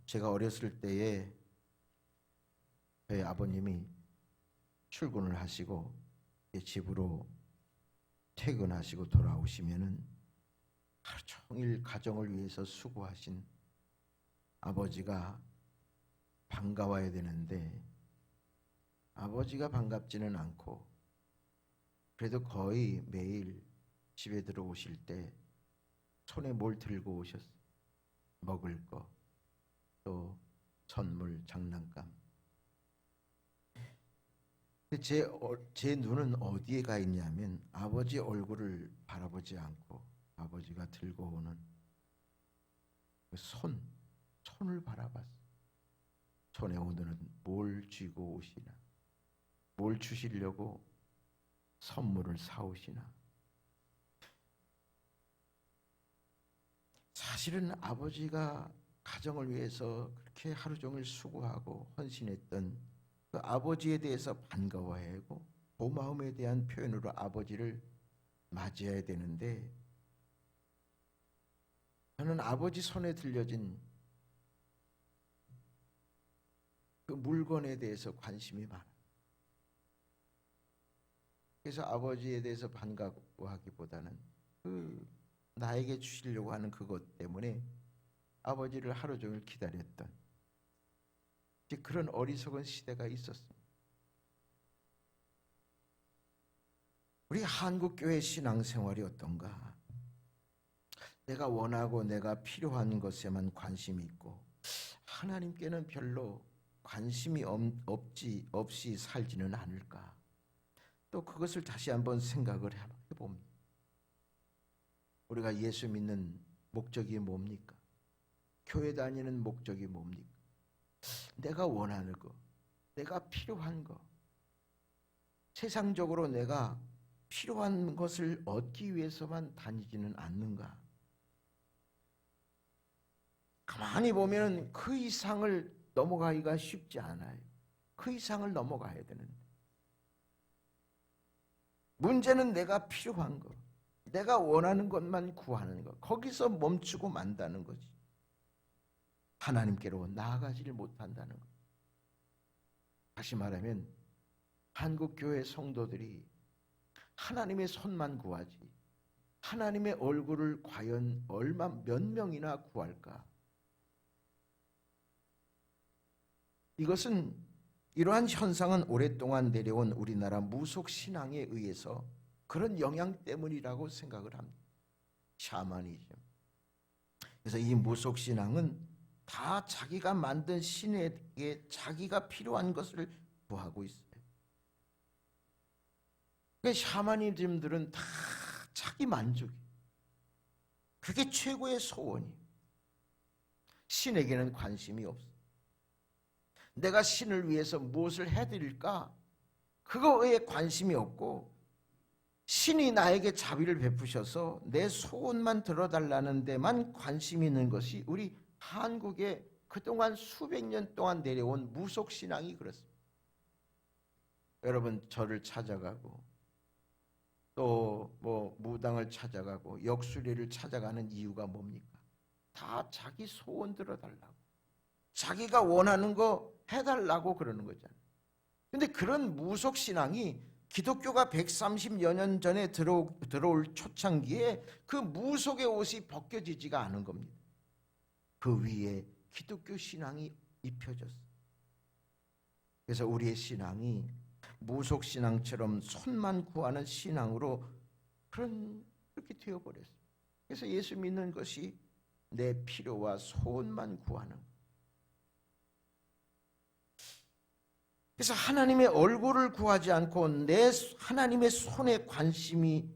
제가 어렸을 때에 저희 아버님이 출근을 하시고 집으로 퇴근하시고 돌아오시면은 하루 종일 가정을 위해서 수고하신 아버지가 반가워야 되는데 아버지가 반갑지는 않고 그래도 거의 매일 집에 들어오실 때 손에 뭘 들고 오셨어요. 먹을 거, 또 선물, 장난감. 제 눈은 어디에 가 있냐면 아버지 얼굴을 바라보지 않고 아버지가 들고 오는 그 손을 바라봤어요. 손에 오늘은 뭘 쥐고 오시나, 뭘 주시려고 선물을 사오시나. 사실은 아버지가 가정을 위해서 그렇게 하루 종일 수고하고 헌신했던 그 아버지에 대해서 반가워해야 하고 고마움에 대한 표현으로 아버지를 맞이해야 되는데 저는 아버지 손에 들려진 그 물건에 대해서 관심이 많아요. 그래서 아버지에 대해서 반가워하기보다는 그 나에게 주시려고 하는 그것 때문에 아버지를 하루 종일 기다렸던 그런 어리석은 시대가 있었습니다. 우리 한국교회 신앙생활이 어떤가? 내가 원하고 내가 필요한 것에만 관심이 있고 하나님께는 별로 관심이 없이 살지는 않을까? 또 그것을 다시 한번 생각을 해봅니다. 우리가 예수 믿는 목적이 뭡니까? 교회 다니는 목적이 뭡니까? 내가 원하는 거, 내가 필요한 거, 세상적으로 내가 필요한 것을 얻기 위해서만 다니지는 않는가? 가만히 보면 그 이상을 넘어가기가 쉽지 않아요. 그 이상을 넘어가야 되는데 문제는 내가 필요한 거, 내가 원하는 것만 구하는 거, 거기서 멈추고 만다는 거지. 하나님께로 나아가지를 못한다는 것. 다시 말하면 한국교회 성도들이 하나님의 손만 구하지 하나님의 얼굴을 과연 몇 명이나 구할까? 이것은 이러한 현상은 오랫동안 내려온 우리나라 무속신앙에 의해서 그런 영향 때문이라고 생각을 합니다. 샤머니즘. 그래서 이 무속신앙은 다 자기가 만든 신에게 자기가 필요한 것을 구하고 있어요. 그러니까 샤머니즘들은 다 자기 만족이, 그게 최고의 소원이에요. 신에게는 관심이 없어요. 내가 신을 위해서 무엇을 해드릴까? 그거에 관심이 없고 신이 나에게 자비를 베푸셔서 내 소원만 들어달라는 데만 관심이 있는 것이 우리 한국에 그동안 수백 년 동안 내려온 무속신앙이 그렇습니다. 여러분 절을 찾아가고 또 무당을 찾아가고 역술회를 찾아가는 이유가 뭡니까? 다 자기 소원 들어달라고, 자기가 원하는 거 해달라고 그러는 거잖아요. 근데 그런 무속신앙이 기독교가 130여 년 전에 들어올 초창기에 그 무속의 옷이 벗겨지지가 않은 겁니다. 그 위에 기독교 신앙이 입혀졌어요. 그래서 우리의 신앙이 무속신앙처럼 손만 구하는 신앙으로 그렇게 되어버렸어요. 그래서 예수 믿는 것이 내 필요와 소원만 구하는 거예요. 그래서 하나님의 얼굴을 구하지 않고 내 하나님의 손에 관심이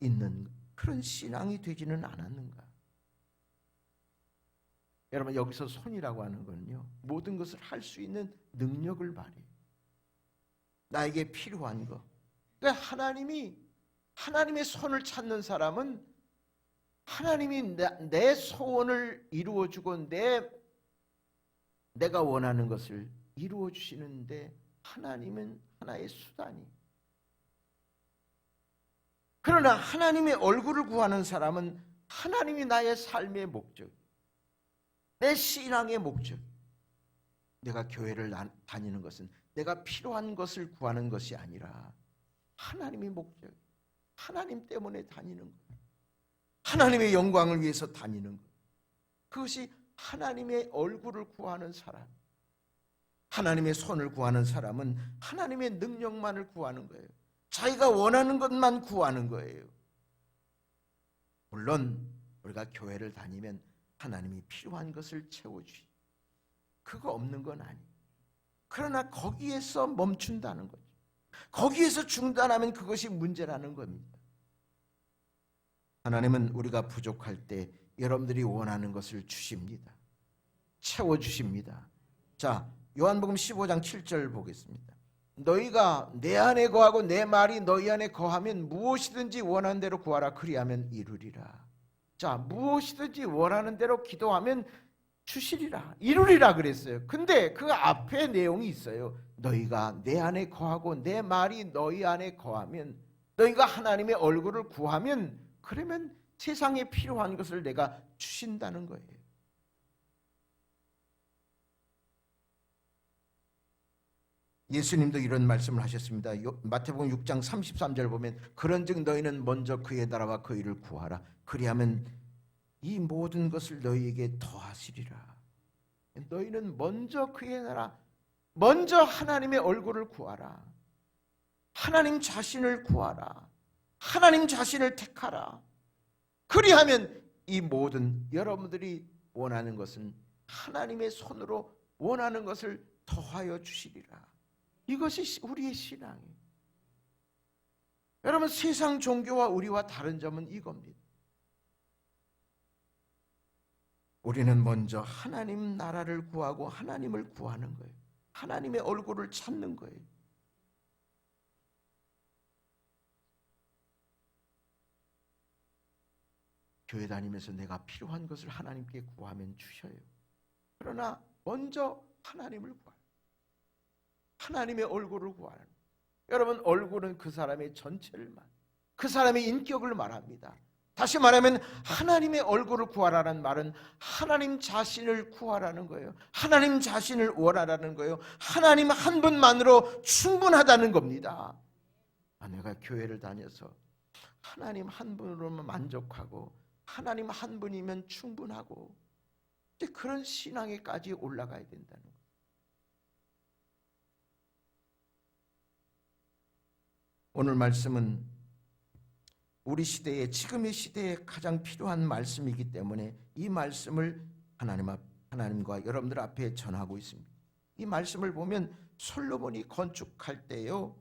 있는 그런 신앙이 되지는 않았는가? 여러분, 여기서 손이라고 하는 거는요, 모든 것을 할 수 있는 능력을 말해요. 나에게 필요한 거. 그러니까 하나님의 손을 찾는 사람은 하나님이 내 소원을 이루어주고 내가 원하는 것을 이루어 주시는데 하나님은 하나의 수단이. 그러나 하나님의 얼굴을 구하는 사람은 하나님이 나의 삶의 목적, 내 신앙의 목적, 내가 교회를 다니는 것은 내가 필요한 것을 구하는 것이 아니라 하나님의 목적, 하나님 때문에 다니는 것, 하나님의 영광을 위해서 다니는 것, 그것이 하나님의 얼굴을 구하는 사람, 하나님의 손을 구하는 사람은 하나님의 능력만을 구하는 거예요. 자기가 원하는 것만 구하는 거예요. 물론 우리가 교회를 다니면 하나님이 필요한 것을 채워주시, 그거 없는 건 아니에요. 그러나 거기에서 멈춘다는 거죠. 거기에서 중단하면 그것이 문제라는 겁니다. 하나님은 우리가 부족할 때 여러분들이 원하는 것을 주십니다. 채워주십니다. 자, 요한복음 15장 7절 보겠습니다. 너희가 내 안에 거하고 내 말이 너희 안에 거하면 무엇이든지 원하는 대로 구하라. 그리하면 이루리라. 자, 무엇이든지 원하는 대로 기도하면 주시리라, 이루리라 그랬어요. 근데 그 앞에 내용이 있어요. 너희가 내 안에 거하고 내 말이 너희 안에 거하면, 너희가 하나님의 얼굴을 구하면, 그러면 세상에 필요한 것을 내가 주신다는 거예요. 예수님도 이런 말씀을 하셨습니다. 마태복음 6장 33절 보면 그런즉 너희는 먼저 그의 나라와 그 일을 구하라. 그리하면 이 모든 것을 너희에게 더하시리라. 너희는 먼저 그의 나라, 먼저 하나님의 얼굴을 구하라. 하나님 자신을 구하라. 하나님 자신을 택하라. 그리하면 이 모든 여러분들이 원하는 것은 하나님의 손으로 원하는 것을 더하여 주시리라. 이것이 우리의 신앙이에요. 여러분, 세상 종교와 우리와 다른 점은 이겁니다. 우리는 먼저 하나님 나라를 구하고 하나님을 구하는 거예요. 하나님의 얼굴을 찾는 거예요. 교회 다니면서 내가 필요한 것을 하나님께 구하면 주셔요. 그러나 먼저 하나님을 구해요. 하나님의 얼굴을 구하는 거예요. 여러분, 얼굴은 그 사람의 전체를 그 사람의 인격을 말합니다. 다시 말하면 하나님의 얼굴을 구하라는 말은 하나님 자신을 구하라는 거예요. 하나님 자신을 원하라는 거예요. 하나님 한 분만으로 충분하다는 겁니다. 내가 교회를 다녀서 하나님 한 분으로만 만족하고 하나님 한 분이면 충분하고, 이제 그런 신앙에까지 올라가야 된다는 거예요. 오늘 말씀은 우리 시대에, 지금의 시대에 가장 필요한 말씀이기 때문에 이 말씀을 하나님과 여러분들 앞에 전하고 있습니다. 이 말씀을 보면 솔로몬이 건축할 때요,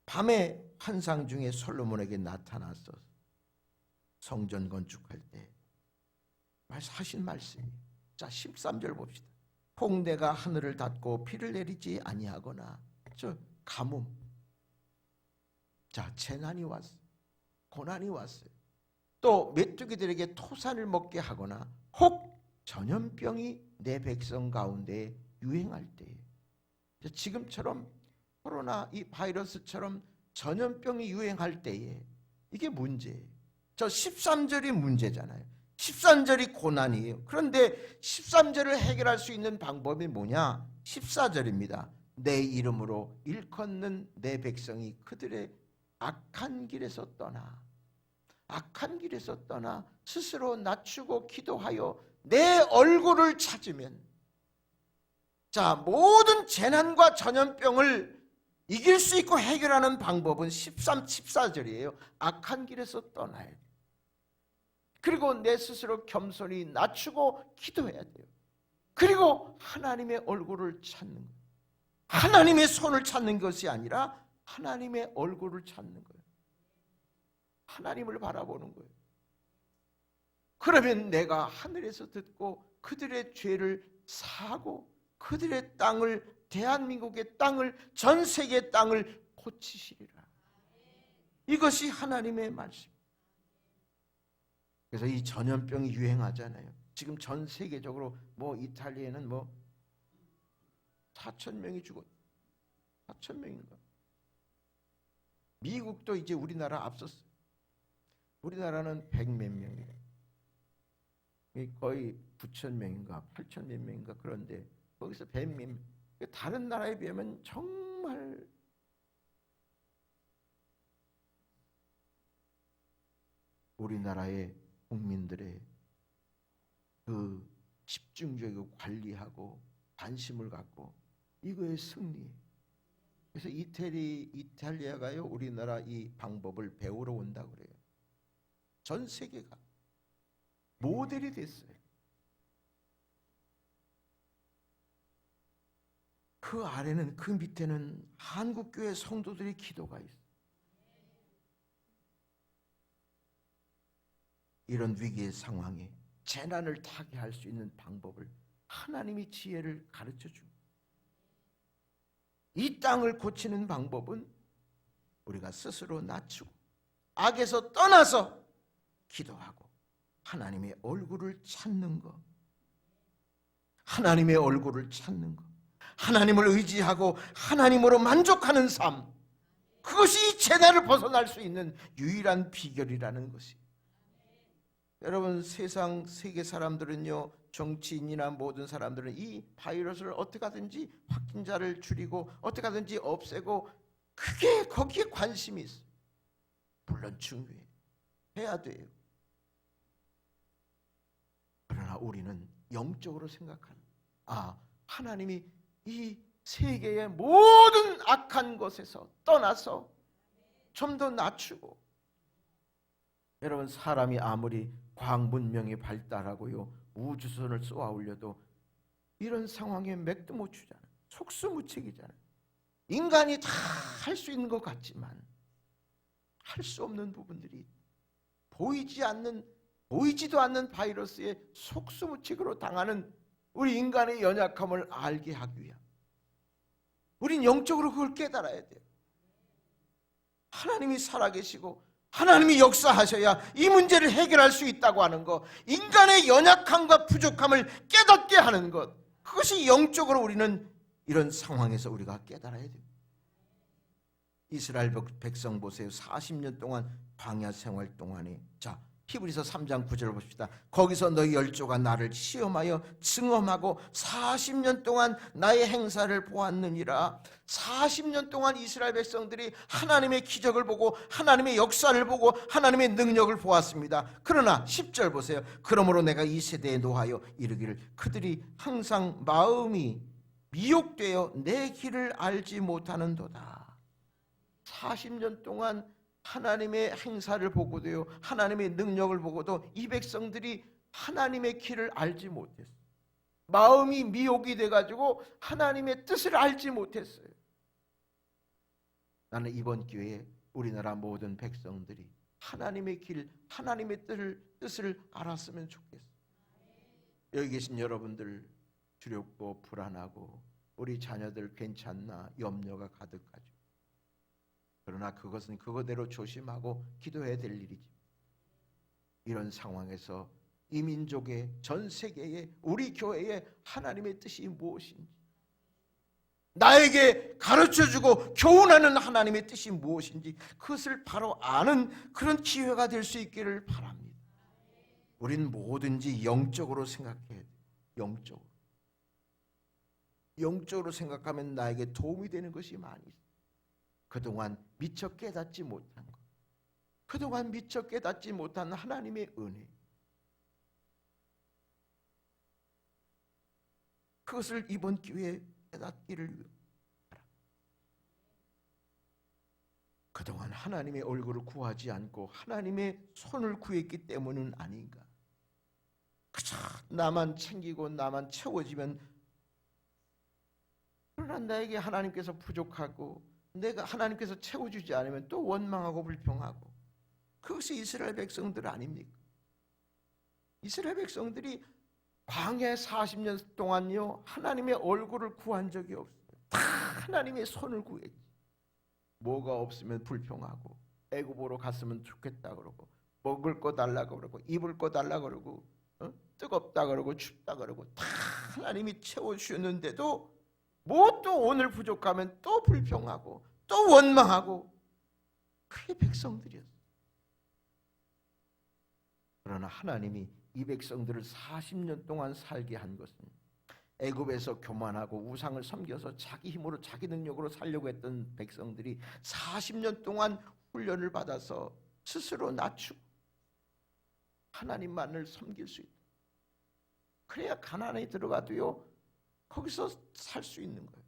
밤에 환상 중에 솔로몬에게 나타나서 성전 건축할 때 하신 말씀이에요. 자, 13절 봅시다. 홍대가 하늘을 닫고 비를 내리지 아니하거나, 저 가뭄, 자, 재난이 왔어요. 고난이 왔어요. 또 메뚜기들에게 토산을 먹게 하거나 혹 전염병이 내 백성 가운데 유행할 때에, 지금처럼 코로나 이 바이러스처럼 전염병이 유행할 때에 이게 문제예요. 저 13절이 문제잖아요. 13절이 고난이에요. 그런데 13절을 해결할 수 있는 방법이 뭐냐? 14절입니다. 내 이름으로 일컫는 내 백성이 그들의 악한 길에서 떠나 스스로 낮추고 기도하여 내 얼굴을 찾으면, 자, 모든 재난과 전염병을 이길 수 있고 해결하는 방법은 14절이에요. 악한 길에서 떠나야 돼요. 그리고 내 스스로 겸손히 낮추고 기도해야 돼요. 그리고 하나님의 얼굴을 찾는 거예요. 하나님의 손을 찾는 것이 아니라 하나님의 얼굴을 찾는 거예요. 하나님을 바라보는 거예요. 그러면 내가 하늘에서 듣고 그들의 죄를 사하고 그들의 땅을, 대한민국의 땅을, 전 세계의 땅을 고치시리라. 이것이 하나님의 말씀. 그래서 이 전염병이 유행하잖아요. 지금 전 세계적으로 이탈리아에는 4,000명이 죽었. 4,000명인가. 미국도 이제 우리나라 앞섰어요. 우리나라는 100몇 명이에요. 거의 9천 명인가 8천 몇 명인가 그런데 거기서 뱀민 다른 나라에 비하면 정말 우리나라의 국민들의 그 집중적이고 관리하고 관심을 갖고 이거의 승리. 그래서 이탈리아가요 우리나라 이 방법을 배우러 온다고 그래요. 전 세계가 모델이 됐어요. 그 아래는 그 밑에는 한국교회 성도들의 기도가 있어요. 이런 위기의 상황에 재난을 타개할 수 있는 방법을 하나님이 지혜를 가르쳐 줍니다. 이 땅을 고치는 방법은 우리가 스스로 낮추고 악에서 떠나서 기도하고 하나님의 얼굴을 찾는 것, 하나님의 얼굴을 찾는 것, 하나님을 의지하고 하나님으로 만족하는 삶, 그것이 재난을 벗어날 수 있는 유일한 비결이라는 것이. 여러분, 세계 사람들은요, 정치인이나 모든 사람들은 이 바이러스를 어떻게 하든지 확진자를 줄이고 어떻게 하든지 없애고 그게 거기에 관심이 있어요. 물론 중요해요. 해야 돼요. 그러나 우리는 영적으로 생각하는, 하나님이 이 세계의 모든 악한 것에서 떠나서 좀 더 낮추고. 여러분, 사람이 아무리 과학 문명이 발달하고요 우주선을 쏘아 올려도 이런 상황에 맥도 못 추잖아요. 속수무책이잖아요. 인간이 다 할 수 있는 것 같지만 할 수 없는 부분들이 보이지도 않는 바이러스에 속수무책으로 당하는 우리 인간의 연약함을 알게 하기 위함. 우린 영적으로 그걸 깨달아야 돼요. 하나님이 살아계시고 하나님이 역사하셔야 이 문제를 해결할 수 있다고 하는 것, 인간의 연약함과 부족함을 깨닫게 하는 것, 그것이 영적으로 우리는 이런 상황에서 우리가 깨달아야 돼요. 이스라엘 백성 보세요. 40년 동안 광야 생활 동안에, 자, 히브리서 3장 9절을 봅시다. 거기서 너희 열조가 나를 시험하여 증험하고 40년 동안 나의 행사를 보았느니라. 40년 동안 이스라엘 백성들이 하나님의 기적을 보고 하나님의 역사를 보고 하나님의 능력을 보았습니다. 그러나 10절 보세요. 그러므로 내가 이 세대에 노하여 이르기를 그들이 항상 마음이 미혹되어 내 길을 알지 못하는도다. 40년 동안 하나님의 행사를 보고도요 하나님의 능력을 보고도 이 백성들이 하나님의 길을 알지 못했어요. 마음이 미혹이 돼가지고 하나님의 뜻을 알지 못했어요. 나는 이번 기회에 우리나라 모든 백성들이 하나님의 길, 하나님의 뜻을 알았으면 좋겠어요. 여기 계신 여러분들 두렵고 불안하고 우리 자녀들 괜찮나 염려가 가득하죠. 그러나 그것은 그거대로 조심하고 기도해야 될 일이지. 이런 상황에서 이 민족의, 전 세계의, 우리 교회의 하나님의 뜻이 무엇인지, 나에게 가르쳐주고 교훈하는 하나님의 뜻이 무엇인지 그것을 바로 아는 그런 기회가 될 수 있기를 바랍니다. 우린 뭐든지 영적으로 생각해야 돼요. 영적으로 생각하면 나에게 도움이 되는 것이 많이 있어요. 그동안 미처 깨닫지 못한 것, 그동안 미처 깨닫지 못한 하나님의 은혜, 그것을 이번 기회에 깨닫기를 바랍니다. 그동안 하나님의 얼굴을 구하지 않고 하나님의 손을 구했기 때문은 아닌가. 그저 나만 챙기고 나만 채워지면, 그러나 나에게 하나님께서 부족하고 내가 하나님께서 채워주지 않으면 또 원망하고 불평하고. 그것이 이스라엘 백성들 아닙니까? 이스라엘 백성들이 광야 40년 동안요 하나님의 얼굴을 구한 적이 없어요. 다 하나님의 손을 구했지. 뭐가 없으면 불평하고, 애굽으로 갔으면 좋겠다 그러고, 먹을 거 달라고 그러고, 입을 거 달라고 그러고, 뜨겁다 그러고 춥다 그러고, 다 하나님이 채워주셨는데도 뭐 또 오늘 부족하면 또 불평하고 또 원망하고. 그게 백성들이었어요. 그러나 하나님이 이 백성들을 40년 동안 살게 한 것은 애굽에서 교만하고 우상을 섬겨서 자기 힘으로 자기 능력으로 살려고 했던 백성들이 40년 동안 훈련을 받아서 스스로 낮추고 하나님만을 섬길 수 있다. 그래야 가나안에 들어가도요 거기서 살 수 있는 거예요.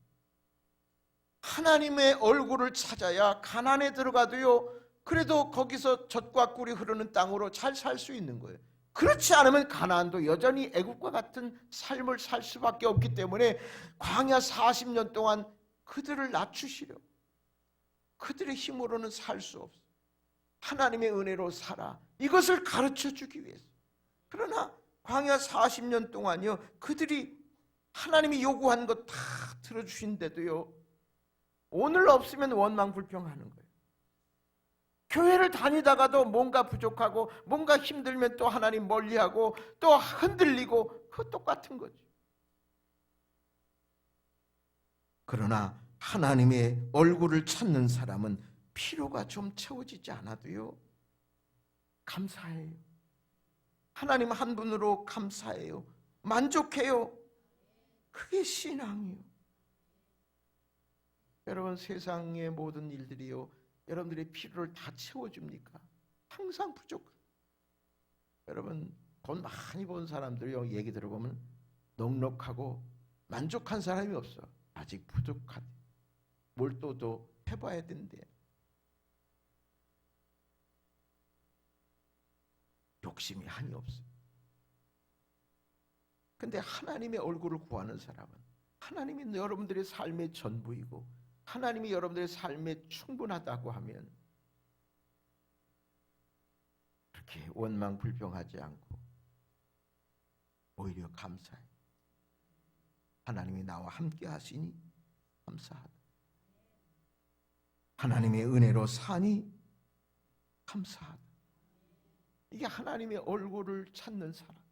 하나님의 얼굴을 찾아야 가나안에 들어가도요 그래도 거기서 젖과 꿀이 흐르는 땅으로 잘 살 수 있는 거예요. 그렇지 않으면 가나안도 여전히 애국과 같은 삶을 살 수밖에 없기 때문에 광야 40년 동안 그들을 낮추시려. 그들의 힘으로는 살 수 없어. 하나님의 은혜로 살아. 이것을 가르쳐 주기 위해서. 그러나 광야 40년 동안요 그들이 하나님이 요구한 것 다 들어주신데도요 오늘 없으면 원망불평하는 거예요. 교회를 다니다가도 뭔가 부족하고 뭔가 힘들면 또 하나님 멀리하고 또 흔들리고 그거 똑같은 거죠. 그러나 하나님의 얼굴을 찾는 사람은 필요가 좀 채워지지 않아도요 감사해요. 하나님 한 분으로 감사해요. 만족해요. 그게 신앙이에요. 여러분 세상의 모든 일들이요 여러분들의 필요를 다 채워줍니까? 항상 부족해요. 여러분 돈 많이 번 사람들요 얘기 들어보면 넉넉하고 만족한 사람이 없어. 아직 부족하대. 뭘 또 해봐야 된대. 욕심이 한이 없어요. 근데 하나님의 얼굴을 구하는 사람은 하나님이 여러분들의 삶의 전부이고 하나님이 여러분들의 삶에 충분하다고 하면 그렇게 원망불평하지 않고 오히려 감사해. 하나님이 나와 함께 하시니 감사하다. 하나님의 은혜로 사니 감사하다. 이게 하나님의 얼굴을 찾는 사람.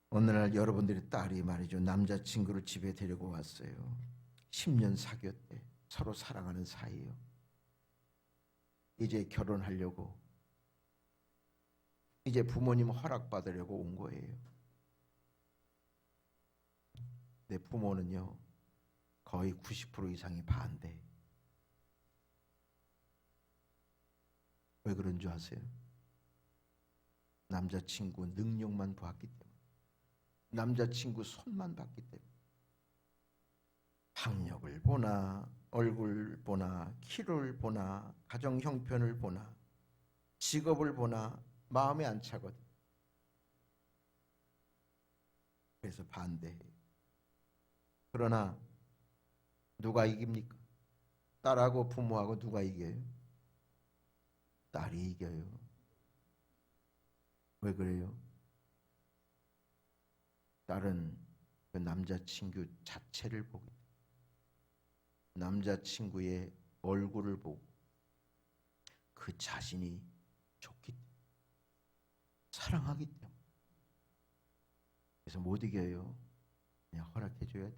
어느 날 여러분들의 딸이 말이죠 남자친구를 집에 데리고 왔어요. 10년 사귀었대. 서로 사랑하는 사이예요. 이제 결혼하려고 이제 부모님 허락받으려고 온 거예요. 내 부모는요 거의 90% 이상이 반대. 왜 그런 줄 아세요? 남자친구 능력만 보았기 때문에, 남자친구 손만 봤기 때문에. 학력을 보나 얼굴 보나 키를 보나 가정 형편을 보나 직업을 보나 마음에 안 차거든. 그래서 반대해. 그러나 누가 이깁니까? 딸하고 부모하고 누가 이겨요? 딸이 이겨요. 왜 그래요? 딸은 그 남자친구 자체를 보기 때문에, 남자친구의 얼굴을 보고 그 자신이 좋기 때문에, 사랑하기 때문에. 그래서 못 이겨요. 그냥 허락해줘야 돼.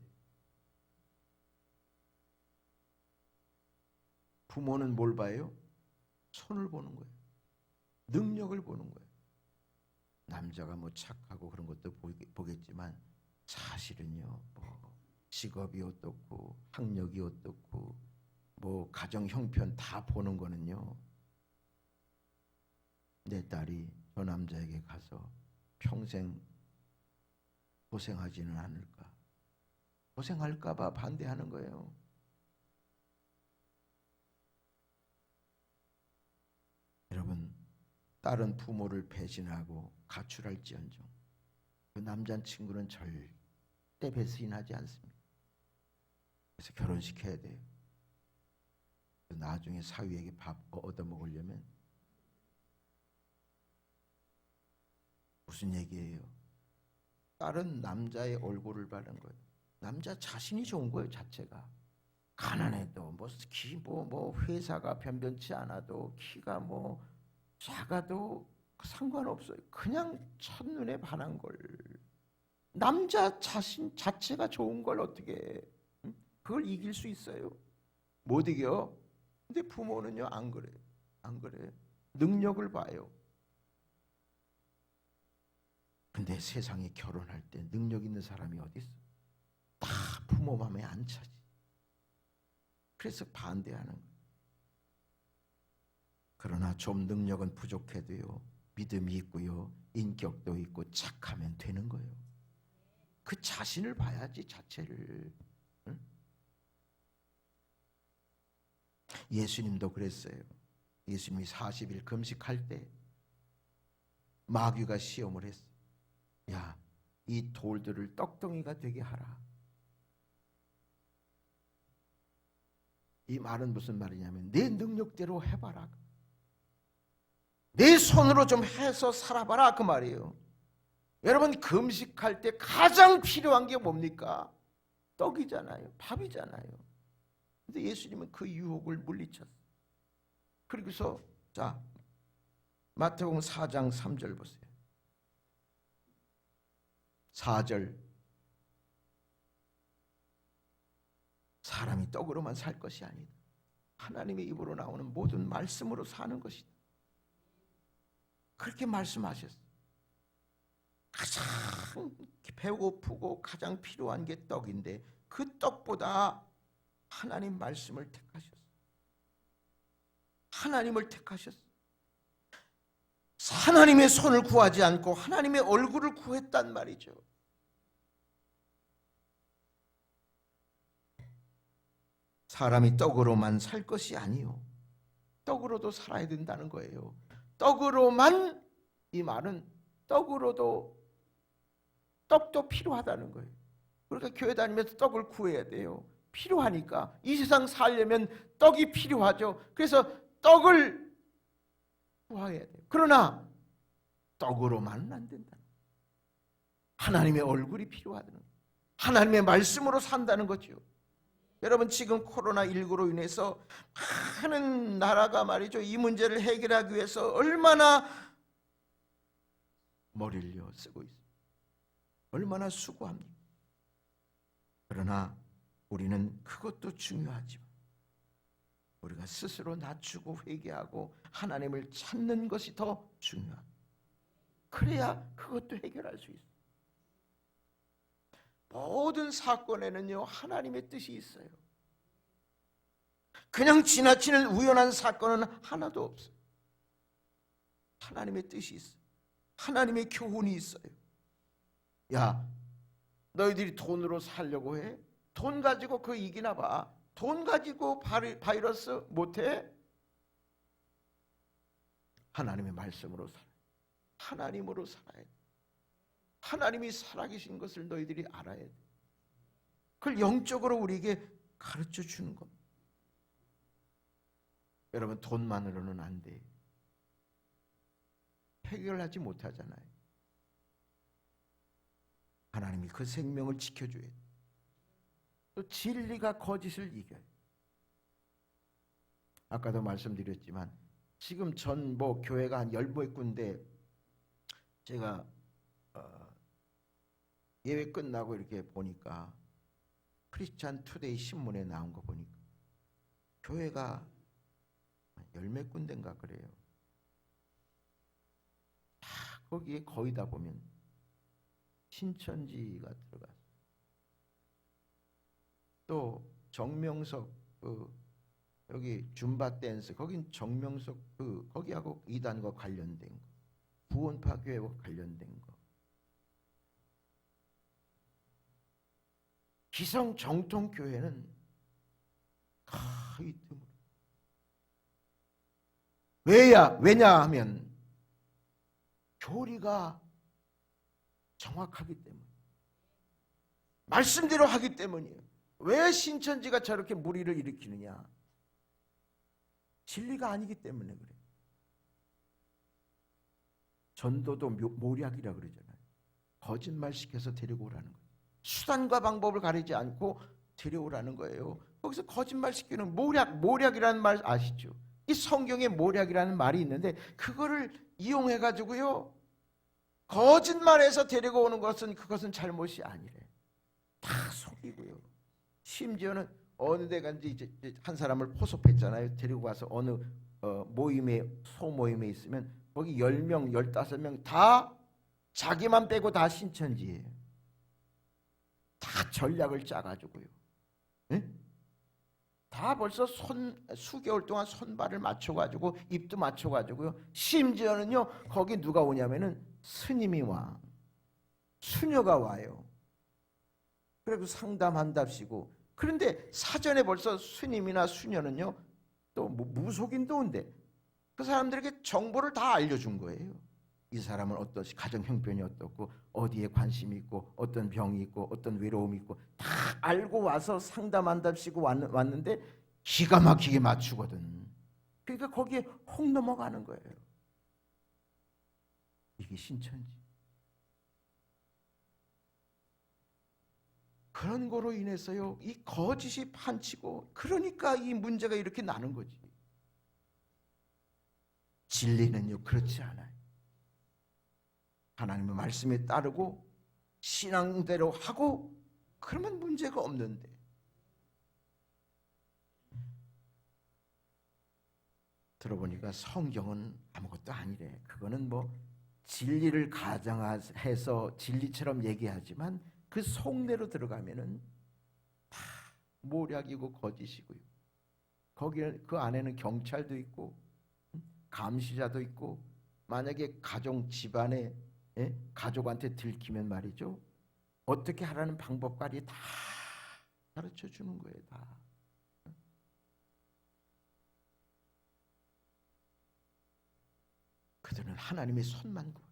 부모는 뭘 봐요? 손을 보는 거예요. 능력을 보는 거예요. 남자가 뭐 착하고 그런 것도 보겠지만 사실은요 뭐 직업이 어떻고 학력이 어떻고 뭐 가정 형편 다 보는 거는요 내 딸이 저 남자에게 가서 평생 고생하지는 않을까, 고생할까 봐 반대하는 거예요. 여러분, 딸은 부모를 배신하고 가출할지언정 그 남자친구는 절대 배신하지 않습니다. 그래서 결혼시켜야 돼요. 나중에 사위에게 밥 얻어먹으려면. 무슨 얘기예요? 딸은 남자의 얼굴을 바른 거예요. 남자 자신이 좋은 거예요. 자체가 가난해도 뭐 회사가 변변치 않아도 키가 뭐 작아도 상관없어요. 그냥 첫눈에 반한 걸. 남자 자신 자체가 좋은 걸 어떻게 해? 그걸 이길 수 있어요? 못 이겨. 근데 부모는요 안 그래요. 안 그래요. 능력을 봐요. 근데 세상에 결혼할 때 능력 있는 사람이 어디 있어? 다 부모 마음에 안 차지. 그래서 반대하는 거예요. 그러나 좀 능력은 부족해도요 믿음이 있고요 인격도 있고 착하면 되는 거예요. 그 자신을 봐야지 자체를. 응? 예수님도 그랬어요. 예수님이 40일 금식할 때 마귀가 시험을 했어요. 야, 이 돌들을 떡덩이가 되게 하라. 이 말은 무슨 말이냐면 내 능력대로 해봐라. 내 손으로 좀 해서 살아봐라 그 말이에요. 여러분 금식할 때 가장 필요한 게 뭡니까? 떡이잖아요. 밥이잖아요. 근데 예수님은 그 유혹을 물리쳤어요. 그리고서 자 마태복음 4장 3절 보세요. 4절 사람이 떡으로만 살 것이 아니다. 하나님의 입으로 나오는 모든 말씀으로 사는 것이다. 그렇게 말씀하셨어요. 가장 배고프고 가장 필요한 게 떡인데 그 떡보다 하나님 말씀을 택하셨어요. 하나님을 택하셨어요. 하나님의 손을 구하지 않고 하나님의 얼굴을 구했단 말이죠. 사람이 떡으로만 살 것이 아니요 떡으로도 살아야 된다는 거예요. 떡으로만, 이 말은 떡으로도 떡도 필요하다는 거예요. 그러니까 교회 다니면서 떡을 구해야 돼요. 필요하니까. 이 세상 살려면 떡이 필요하죠. 그래서 떡을 구해야 돼요. 그러나 떡으로만은 안 된다. 하나님의 얼굴이 필요하다는 거예요. 하나님의 말씀으로 산다는 거죠. 여러분 지금 코로나19로 인해서 많은 나라가 말이죠 이 문제를 해결하기 위해서 얼마나 머리를 쓰고 있어요. 얼마나 수고합니까? 그러나 우리는 그것도 중요하지만 우리가 스스로 낮추고 회개하고 하나님을 찾는 것이 더 중요합니다. 그래야 그것도 해결할 수 있어요. 모든 사건에는요 하나님의 뜻이 있어요. 그냥 지나치는 우연한 사건은 하나도 없어요. 하나님의 뜻이 있어요. 하나님의 교훈이 있어요. 야, 너희들이 돈으로 살려고 해? 돈 가지고 그거 이기나 봐. 돈 가지고 바이러스 못해? 하나님의 말씀으로 살아요. 하나님으로 살아야 돼. 하나님이 살아계신 것을 너희들이 알아야 돼. 그걸 영적으로 우리에게 가르쳐 주는 겁니다. 여러분 돈만으로는 안 돼. 해결하지 못하잖아요. 하나님이 그 생명을 지켜줘야 돼. 또 진리가 거짓을 이겨요. 아까도 말씀드렸지만 지금 전 교회가 한 10몇 군데 제가 예배 끝나고 이렇게 보니까 크리스찬 투데이 신문에 나온 거 보니까 교회가 10몇 군데인가 그래요. 다 거기에 거의 다 보면 신천지가 들어갔어요. 또 정명석 여기 줌바 댄스 거긴 정명석 거기하고 이단과 관련된 거, 구원파 교회와 관련된 거. 기성 정통 교회는 거의 드물어요. 왜냐하면 교리가 정확하기 때문에, 말씀대로 하기 때문이에요. 왜 신천지가 저렇게 무리를 일으키느냐? 진리가 아니기 때문에 그래요. 전도도 모략이라 그러잖아요. 거짓말 시켜서 데리고 오라는 거예요. 수단과 방법을 가리지 않고 데려오라는 거예요. 거기서 거짓말 시키는 모략이라는 말 아시죠? 이 성경에 모략이라는 말이 있는데 그거를 이용해 가지고요 거짓말해서 데리고 오는 것은 그것은 잘못이 아니래. 다 속이고요. 심지어는 어느 데 간지 이제 한 사람을 포섭했잖아요. 데리고 가서 어느 모임에 소모임에 있으면 거기 10명, 15명 다 자기만 빼고 다 신천지예요. 다 전략을 짜가지고요. 예? 다 벌써 수개월 동안 손발을 맞춰가지고 입도 맞춰가지고요. 심지어는요 거기 누가 오냐면은 스님이 와, 수녀가 와요. 그리고 상담한답시고. 그런데 사전에 벌써 스님이나 수녀는요 또 무속인도 온대. 그 사람들에게 정보를 다 알려준 거예요. 이 사람은 어떠시, 가정 형편이 어떻고 어디에 관심이 있고 어떤 병이 있고 어떤 외로움이 있고 다 알고 와서 상담한답시고 왔는데 기가 막히게 맞추거든. 그러니까 거기에 혹 넘어가는 거예요. 이게 신천지. 그런 거로 인해서요 이 거짓이 판치고, 그러니까 이 문제가 이렇게 나는 거지. 진리는요 그렇지 않아요. 하나님의 말씀에 따르고 신앙대로 하고 그러면 문제가 없는데, 들어보니까 성경은 아무것도 아니래. 그거는 뭐 진리를 가정해서 진리처럼 얘기하지만 그 속내로 들어가면은 다 모략이고 거짓이고요. 거기 그 안에는 경찰도 있고 감시자도 있고, 만약에 가정 집안에 가족한테 들키면 말이죠, 어떻게 하라는 방법까지 다 가르쳐 주는 거예요. 다. 그들은 하나님의 손만 구해.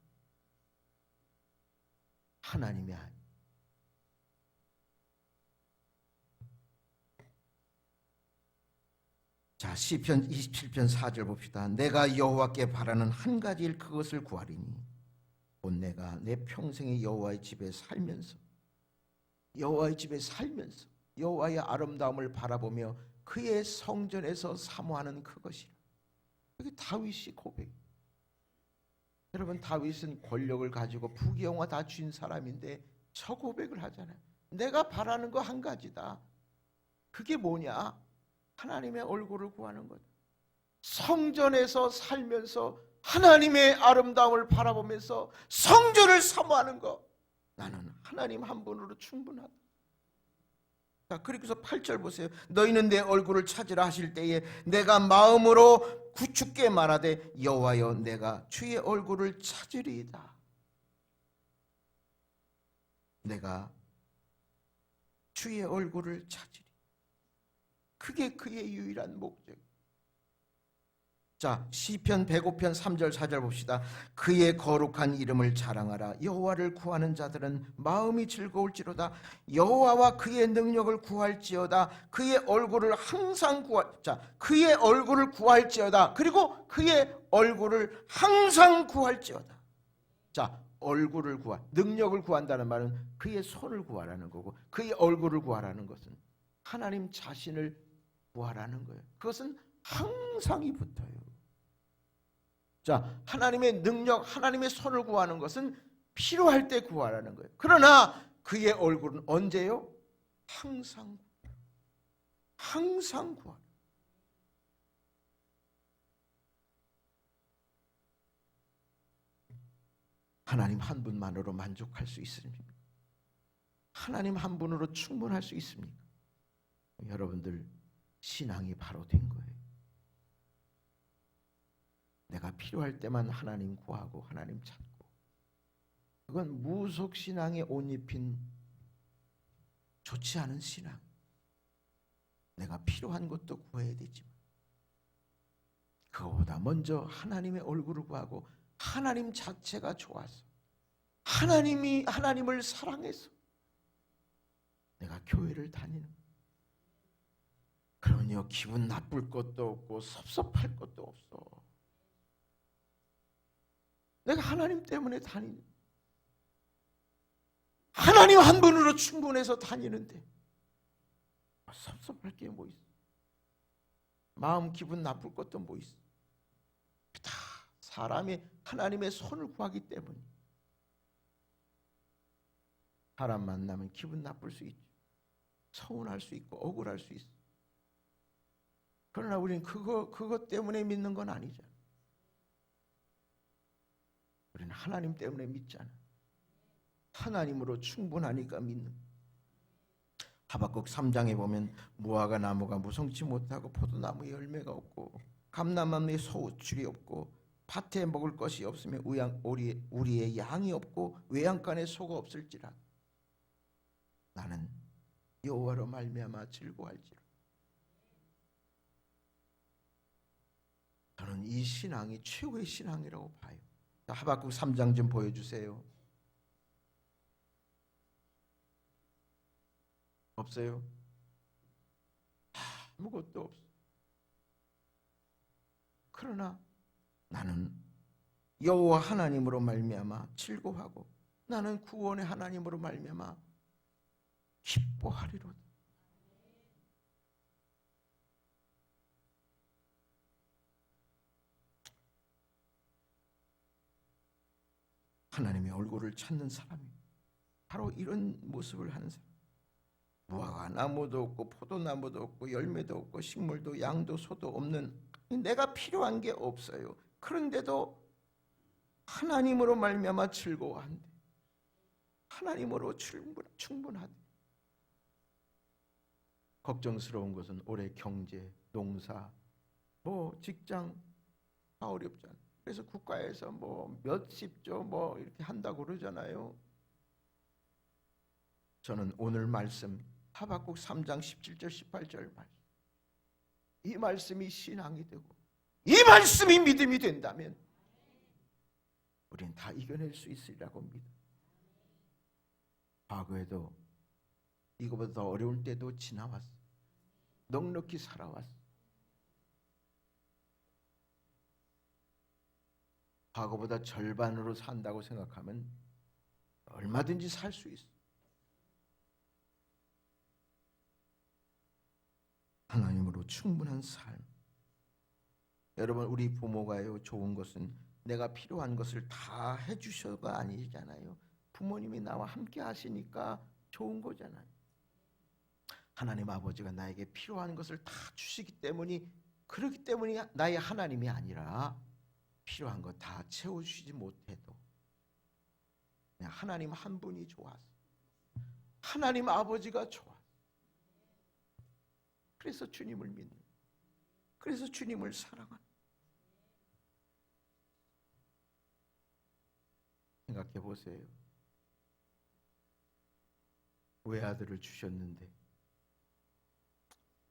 하나님의 아니. 자, 시편 27편 4절 봅시다. 내가 여호와께 바라는 한 가지 일, 그것을 구하리니 곧 내가 내 평생의 여호와의 집에 살면서, 여호와의 집에 살면서 여호와의 아름다움을 바라보며 그의 성전에서 사모하는 그것이라. 여기 다윗이 고백. 여러분, 다윗은 권력을 가지고 부귀영화 다 쥔 사람인데 저 고백을 하잖아요. 내가 바라는 거 한 가지다. 그게 뭐냐? 하나님의 얼굴을 구하는 것. 성전에서 살면서 하나님의 아름다움을 바라보면서 성전을 사모하는 것. 나는 하나님 한 분으로 충분하다. 자, 그리고서 8절 보세요. 너희는 내 얼굴을 찾으라 하실 때에 내가 마음으로 구축게 말하되 여호와여 내가 주의 얼굴을 찾으리이다. 내가 주의 얼굴을 찾으리. 그게 그의 유일한 목적. 자, 시편 105편 3절 4절 봅시다. 그의 거룩한 이름을 자랑하라. 여호와를 구하는 자들은 마음이 즐거울지로다. 여호와와 그의 능력을 구할지어다. 그의 얼굴을 항상 그의 얼굴을 구할지어다. 그리고 그의 얼굴을 항상 구할지어다. 자, 얼굴을 능력을 구한다는 말은 그의 손을 구하라는 거고, 그의 얼굴을 구하라는 것은 하나님 자신을 구하라는 거예요. 그것은 항상이 붙어요. 자, 하나님의 능력, 하나님의 손을 구하는 것은 필요할 때 구하라는 거예요. 그러나 그의 얼굴은 언제요? 항상 구하라. 항상 구하라. 하나님 한 분만으로 만족할 수 있습니까? 하나님 한 분으로 충분할 수 있습니까? 여러분들 신앙이 바로 된 거예요. 내가 필요할 때만 하나님 구하고 하나님 찾고, 그건 무속신앙에 옷 입힌 좋지 않은 신앙. 내가 필요한 것도 구해야 되지만 그거보다 먼저 하나님의 얼굴을 구하고 하나님 자체가 좋아서, 하나님을 사랑해서 내가 교회를 다니는 거예요. 그러면요 기분 나쁠 것도 없고 섭섭할 것도 없어. 내가 하나님 때문에 다니는, 하나님 한 분으로 충분해서 다니는데 섭섭할 게 뭐 있어? 마음 기분 나쁠 것도 뭐 있어? 다 사람이 하나님의 손을 구하기 때문에. 사람 만나면 기분 나쁠 수 있죠. 서운할 수 있고 억울할 수 있어. 그러나 우리는 그것 때문에 믿는 건 아니잖아. 우리는 하나님 때문에 믿잖아. 하나님으로 충분하니까 믿는. 하박국 3장에 보면 무화과 나무가 무성치 못하고 포도나무에 열매가 없고 감람나무에 소출이 없고 밭에 먹을 것이 없으며 우리의 양이 없고 외양간에 소가 없을지라 나는 여호와로 말미암아 즐거워할지라. 저는 이 신앙이 최고의 신앙이라고 봐요. 하박국 3장 좀 보여주세요. 없어요? 아무것도 없어. 그러나 나는 여호와 하나님으로 말미암아 즐거워하고 나는 구원의 하나님으로 말미암아 기뻐하리로다. 하나님의 얼굴을 찾는 사람이 바로 이런 모습을 하는 사람. 무화과 나무도 없고 포도나무도 없고 열매도 없고 식물도 양도 소도 없는, 내가 필요한 게 없어요. 그런데도 하나님으로 말미암아 즐거워한대. 하나님으로 충분하대. 걱정스러운 것은 올해 경제, 농사, 직장 다 어렵잖아. 그래서 국가에서 몇십조 이렇게 한다고 그러잖아요. 저는 오늘 말씀 하박국 3장 17절 18절 말씀, 이 말씀이 신앙이 되고 이 말씀이 믿음이 된다면 우리는 다 이겨낼 수 있으리라고 믿어. 과거에도 이거보다 더 어려울 때도 지나왔어. 넉넉히 살아왔어. 과거보다 절반으로 산다고 생각하면 얼마든지 살 수 있어. 하나님으로 충분한 삶. 여러분, 우리 부모가요, 좋은 것은 내가 필요한 것을 다 해주셔가 아니잖아요. 부모님이 나와 함께 하시니까 좋은 거잖아요. 하나님 아버지가 나에게 필요한 것을 다 주시기 때문에, 그렇기 때문에 나의 하나님이 아니라 필요한 거 다 채워주시지 못해도 그냥 하나님 한 분이 좋아서, 하나님 아버지가 좋아. 그래서 주님을 믿는, 그래서 주님을 사랑하는. 생각해 보세요. 외아들을 주셨는데,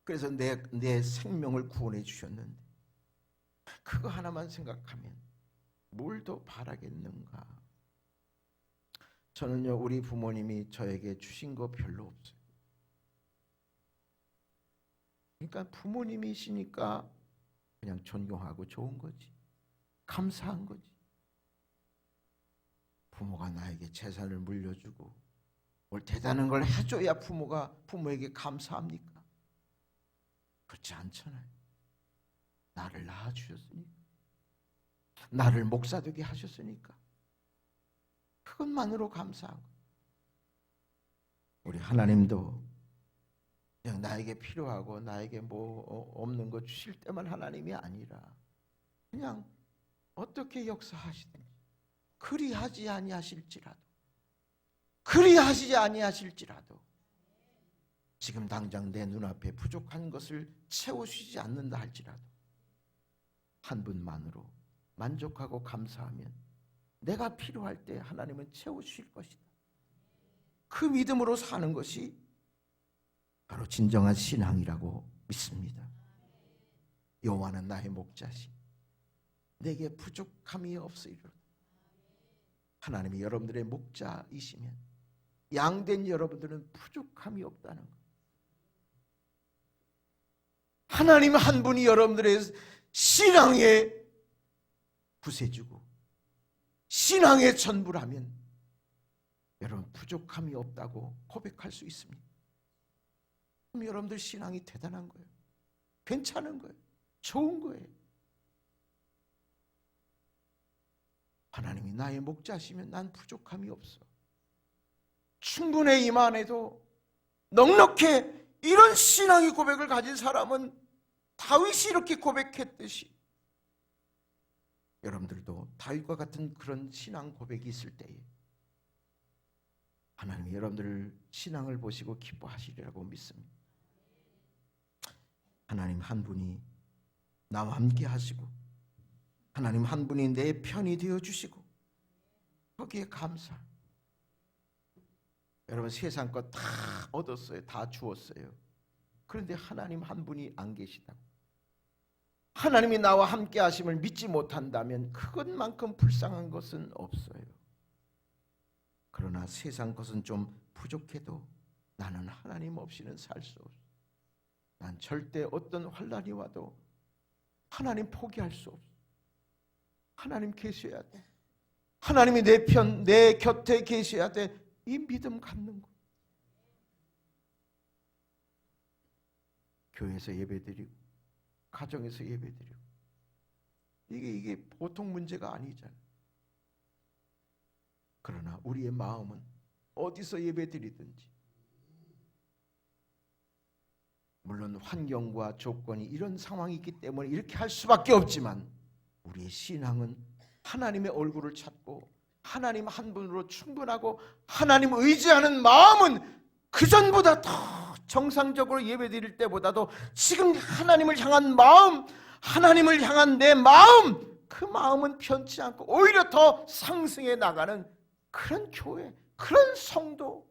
그래서 내 생명을 구원해 주셨는데, 그거 하나만 생각하면 뭘 더 바라겠는가. 저는요, 우리 부모님이 저에게 주신 거 별로 없어요. 그러니까 부모님이시니까 그냥 존경하고 좋은 거지, 감사한 거지. 부모가 나에게 재산을 물려주고 뭘 대단한 걸 해줘야 부모에게 감사합니까? 그렇지 않잖아요. 나를 낳아주셨으니까, 나를 목사 되게 하셨으니까 그것만으로 감사하고. 우리 하나님도 그냥 나에게 필요하고 나에게 없는 거 주실 때만 하나님이 아니라 그냥 어떻게 역사하시든지, 그리하지 아니하실지라도 지금 당장 내 눈앞에 부족한 것을 채우시지 않는다 할지라도 한 분만으로 만족하고 감사하면 내가 필요할 때 하나님은 채우실 것이다. 그 믿음으로 사는 것이 바로 진정한 신앙이라고 믿습니다. 여호와는 나의 목자시 내게 부족함이 없으리로다. 하나님이 여러분들의 목자이시면 양된 여러분들은 부족함이 없다는 것. 하나님 한 분이 여러분들의 신앙에 구세주고 신앙의 전부라면 여러분 부족함이 없다고 고백할 수 있습니다. 그럼 여러분들 신앙이 대단한 거예요. 괜찮은 거예요. 좋은 거예요. 하나님이 나의 목자시면 난 부족함이 없어. 충분해. 이만해도 넉넉해. 이런 신앙의 고백을 가진 사람은 다윗이 이렇게 고백했듯이 여러분들도 다윗과 같은 그런 신앙 고백이 있을 때에 하나님이 여러분들 신앙을 보시고 기뻐하시리라고 믿습니다. 하나님 한 분이 나와 함께 하시고 하나님 한 분이 내 편이 되어주시고 거기에 감사. 여러분 세상 것 다 얻었어요. 다 주었어요. 그런데 하나님 한 분이 안 계시다고. 하나님이 나와 함께 하심을 믿지 못한다면 그것만큼 불쌍한 것은 없어요. 그러나 세상 것은 좀 부족해도 나는 하나님 없이는 살 수 없어. 난 절대 어떤 환난이 와도 하나님 포기할 수 없어. 하나님 계셔야 돼. 하나님이 내 편, 내 곁에 계셔야 돼. 이 믿음 갖는 거. 교회에서 예배드리고 가정에서 예배드리고 이게 보통 문제가 아니잖아요. 그러나 우리의 마음은 어디서 예배드리든지 물론 환경과 조건이 이런 상황이 있기 때문에 이렇게 할 수밖에 없지만 우리의 신앙은 하나님의 얼굴을 찾고 하나님 한 분으로 충분하고 하나님 의지하는 마음은 그전보다 더 정상적으로 예배드릴 때보다도 지금 하나님을 향한 마음, 하나님을 향한 내 마음, 그 마음은 변치 않고 오히려 더 상승해 나가는 그런 교회, 그런 성도.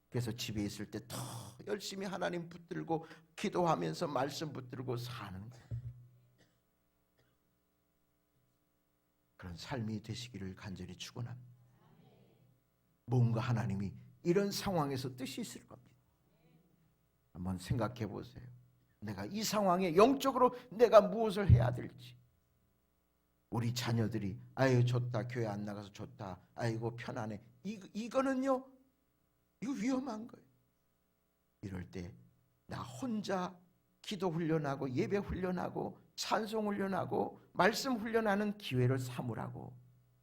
그래서 집에 있을 때 더 열심히 하나님 붙들고 기도하면서 말씀 붙들고 사는 거예요. 그런 삶이 되시기를 간절히 축원합니다. 뭔가 하나님이 이런 상황에서 뜻이 있을 겁니다. 한번 생각해 보세요. 내가 이 상황에 영적으로 내가 무엇을 해야 될지. 우리 자녀들이 아유 좋다, 교회 안 나가서 좋다, 아이고 편안해, 이거는요 이거 위험한 거예요. 이럴 때 나 혼자 기도 훈련하고 예배 훈련하고 찬송 훈련하고 말씀 훈련하는 기회를 삼으라고.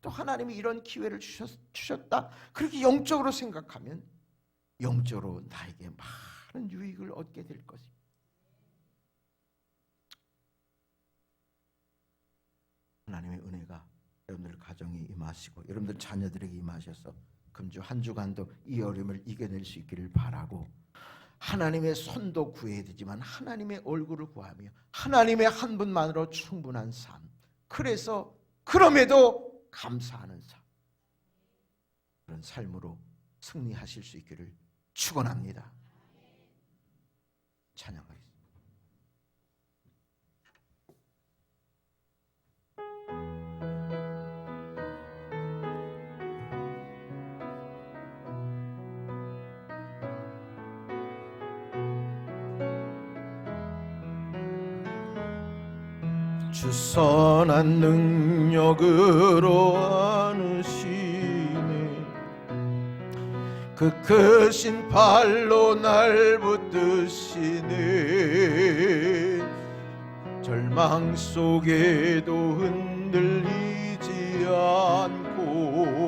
또 하나님이 이런 기회를 주셨다 그렇게 영적으로 생각하면 영적으로 나에게 많은 유익을 얻게 될 것입니다. 하나님의 은혜가 여러분들 가정에 임하시고 여러분들 자녀들에게 임하셔서 금주 한 주간도 이 어려움을 이겨낼 수 있기를 바라고, 하나님의 손도 구해야 되지만 하나님의 얼굴을 구하며 하나님의 한 분만으로 충분한 삶, 그래서 그럼에도 감사하는 삶, 그런 삶으로 승리하실 수 있기를 축원합니다. 찬양하겠습니다. 주 선한 능력으로 안으시네, 그 크신 팔로 날 붙드시네. 절망 속에도 흔들리지 않고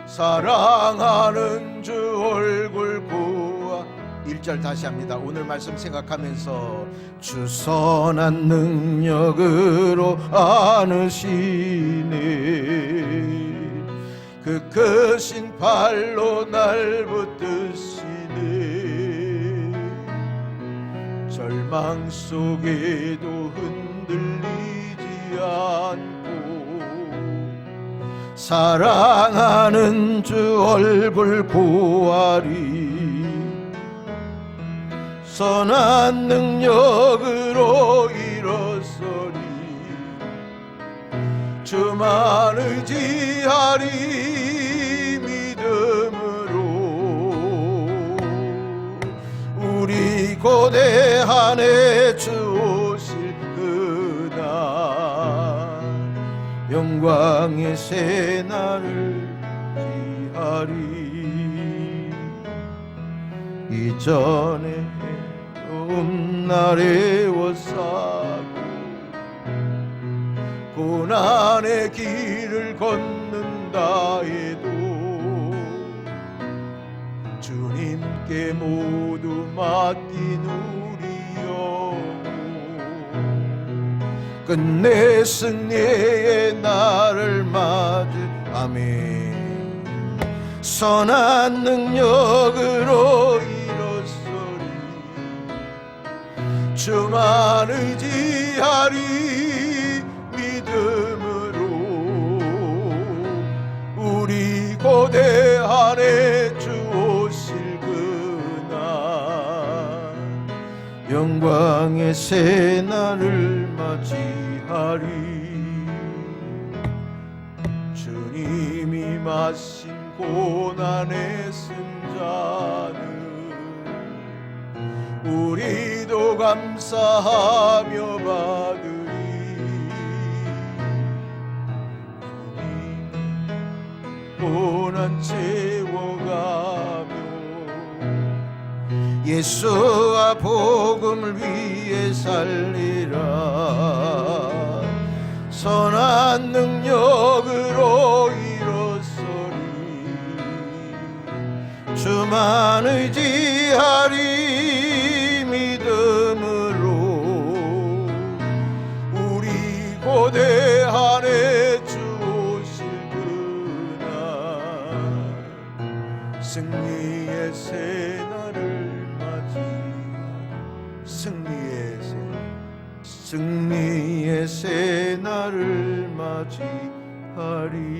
사랑하는 주 얼굴 보아. 1절 다시 합니다. 오늘 말씀 생각하면서 주 선한 능력으로 안으시네, 그 크신 팔로 날 붙드시네. 절망 속에도 흔들리지 않고 사랑하는 주 얼굴 보아리. 선한 능력으로 일어서리 주만 의지하리 믿음으로. 우리 고대한에 주 오실 그날 영광의 새날을 기하리. 이전에 날에 워싸고 고난의 길을 걷는다 해도 주님께 모두 맡긴 우리 끝내 승리의 날을 맞을 아멘. 선한 능력으로 일어서리 주만 의지하리 믿음으로 우리 고대한에 주 오실 그날 영광의 새날을 맞이하리. 주님이 마신 고난의 승자는 우리도 감사하며 받으리. 고난 채워가며 예수와 복음을 위해 살리라. 선한 능력으로 일어서리 주만 의지하리 믿음으로 우리 고대한에 주 오실 그날 승리의 새날을 맞이하리. 승리의 새날을 맞이하리.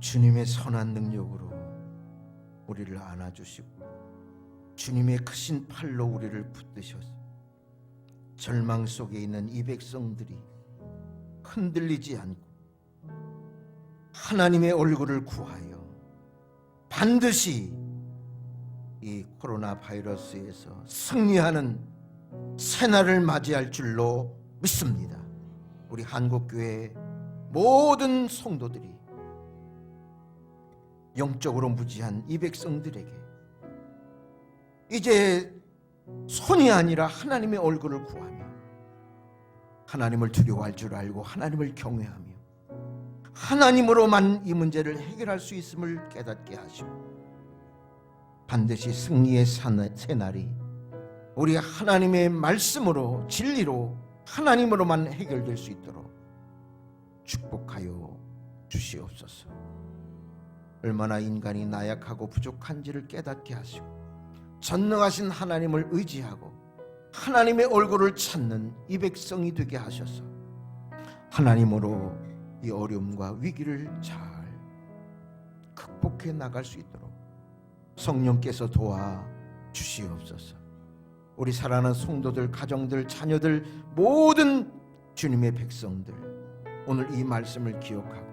주님의 선한 능력으로 우리를 안아주시고 주님의 크신 팔로 우리를 붙드셔서 절망 속에 있는 이 백성들이 흔들리지 않고 하나님의 얼굴을 구하여 반드시 이 코로나 바이러스에서 승리하는 새날을 맞이할 줄로 믿습니다. 우리 한국교회 모든 성도들이 영적으로 무지한 이 백성들에게 이제 손이 아니라 하나님의 얼굴을 구하며 하나님을 두려워할 줄 알고 하나님을 경외하며 하나님으로만 이 문제를 해결할 수 있음을 깨닫게 하시고 반드시 승리의 새날이 우리 하나님의 말씀으로 진리로 하나님으로만 해결될 수 있도록 축복하여 주시옵소서. 얼마나 인간이 나약하고 부족한지를 깨닫게 하시고 전능하신 하나님을 의지하고 하나님의 얼굴을 찾는 이 백성이 되게 하셔서 하나님으로 이 어려움과 위기를 잘 극복해 나갈 수 있도록 성령께서 도와 주시옵소서. 우리 사랑하는 성도들, 가정들, 자녀들, 모든 주님의 백성들 오늘 이 말씀을 기억하고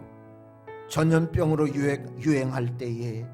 전염병으로 유행할 때에